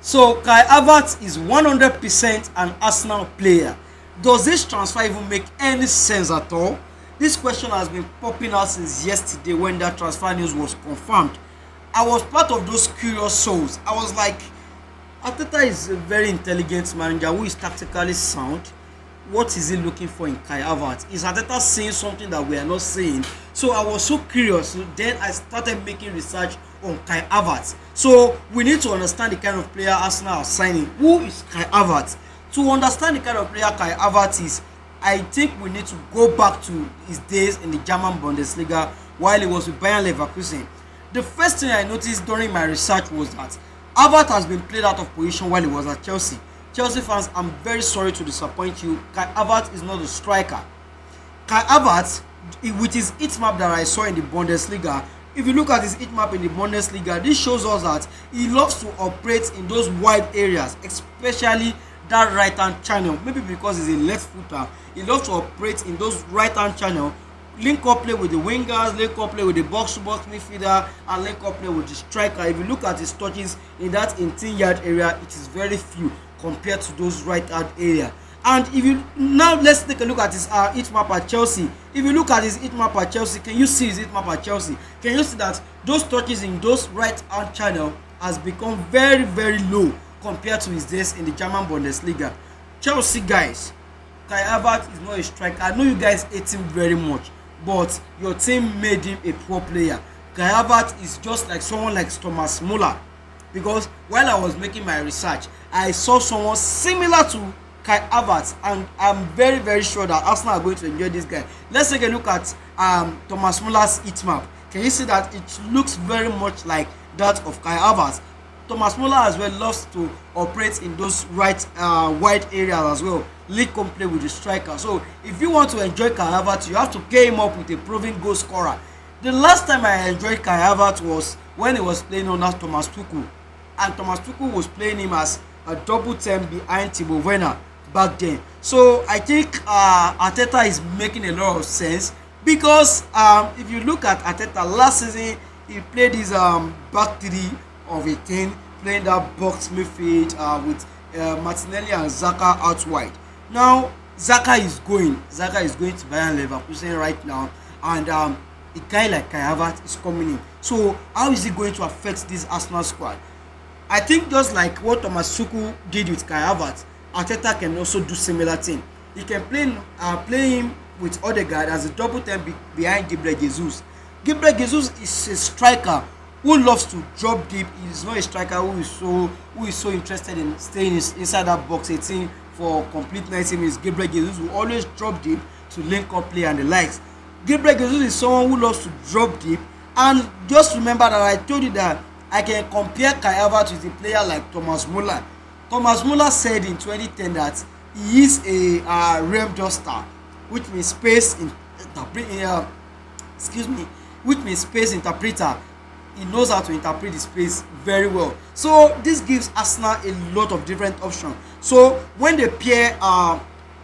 So Kai Havertz is 100% an Arsenal player. Does this transfer even make any sense at all? This question has been popping out since yesterday when that transfer news was confirmed. I was part of those curious souls. I was like, Arteta is a very intelligent manager who is tactically sound. What is he looking for in Kai Havertz? Is Arteta saying something that we are not saying? So I was so curious. Then I started making research on Kai Havertz. So we need to understand the kind of player Arsenal are signing. Who is Kai Havertz? To understand the kind of player Kai Havertz is, I think we need to go back to his days in the German Bundesliga while he was with Bayern Leverkusen. The first thing I noticed during my research was that Havertz has been played out of position while he was at Chelsea. Chelsea fans, I'm very sorry to disappoint you. Kai Havertz is not a striker. Kai Havertz, with his heat map that I saw in the Bundesliga, if you look at his heat map in the Bundesliga, this shows us that he loves to operate in those wide areas, especially that right hand channel. Maybe because he's a left footer, he loves to operate in those right hand channel, link up play with the wingers, link up play with the box to box midfielder, and link up play with the striker. If you look at his touches in that 18-yard area, it is very few compared to those right hand area. And if you now, let's take a look at his heat map at Chelsea. If you look at his heat map at Chelsea, can you see his heat map at Chelsea? Can you see that those touches in those right hand channel has become very, very low compared to his days in the German Bundesliga? Chelsea guys, Kai Havertz is not a striker. I know you guys hate him very much, but your team made him a pro player. Kai Havertz is just like someone like Thomas Muller, because while I was making my research, I saw someone similar to Kai Havertz, and I'm very, very sure that Arsenal are going to enjoy this guy. Let's take a look at Thomas Muller's heat map. Can you see that it looks very much like that of Kai Havertz? Thomas Muller as well loves to operate in those right wide areas as well. League can play with the striker. So if you want to enjoy Kai Havertz, you have to pair him up with a proven goal scorer. The last time I enjoyed Kai Havertz was when he was playing under Thomas Tuchel, and Thomas Tuchel was playing him as a double 10 behind Timo Werner back then. So I think Arteta is making a lot of sense, because if you look at Arteta last season, he played his back three of a 10, playing that box midfield with Martinelli and Xhaka out wide. Now Xhaka is going to Bayern Leverkusen right now, and a guy like Kai Havertz is coming in. So how is it going to affect this Arsenal squad? I think just like what Thomas Tuchel did with Kai Havertz, Arteta can also do similar thing. He can play him with Odegaard as a double 10 behind Gabriel Jesus. Gabriel Jesus is a striker who loves to drop deep. He is not a striker who is so interested in staying inside that box 18 for complete 90 minutes. Gabriel Jesus will always drop deep to link up play and the likes. Gabriel Jesus is someone who loves to drop deep. And just remember that I told you that I can compare Kai Havertz with a player like Thomas Muller. Thomas Muller said in 2010 that he is a realm duster, which means space interpreter. He knows how to interpret the space very well. So this gives Arsenal a lot of different options. So when they pair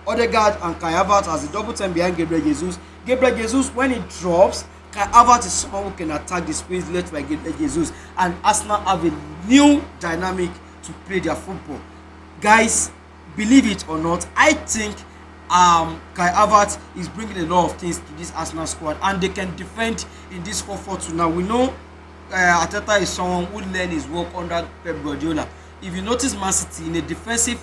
Odegaard and Kai Havertz as a double 10 behind Gabriel Jesus when he drops, Kai Havertz is someone who can attack the space left by Gabriel Jesus, and Arsenal have a new dynamic to play their football. Guys, believe it or not, I think Kai Havertz is bringing a lot of things to this Arsenal squad, and they can defend in this 4-4-2. Now we know Arteta is someone who learned his work under Pep Guardiola. If you notice Man City in a defensive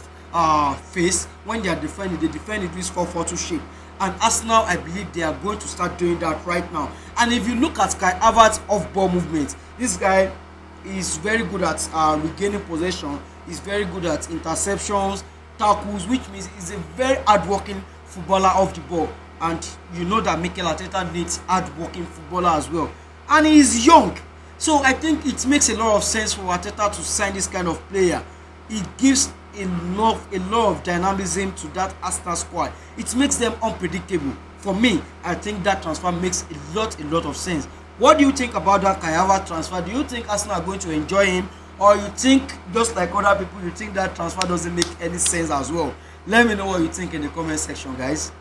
phase, when they defend in this 4-4-2 shape, and Arsenal, I believe they are going to start doing that right now. And if you look at Kai Havertz off-ball movement, this guy is very good at regaining possession. He's very good at interceptions, tackles, which means he's a very hard-working footballer off the ball. And you know that Mikel Arteta needs hard-working footballer as well. And he is young. So I think it makes a lot of sense for Arteta to sign this kind of player. It gives a lot of dynamism to that Arsenal squad. It makes them unpredictable. For me, I think that transfer makes a lot of sense. What do you think about that Kai Havertz transfer? Do you think Arsenal are going to enjoy him, or you think, just like other people, you think that transfer doesn't make any sense as well? Let me know what you think in the comment section, guys.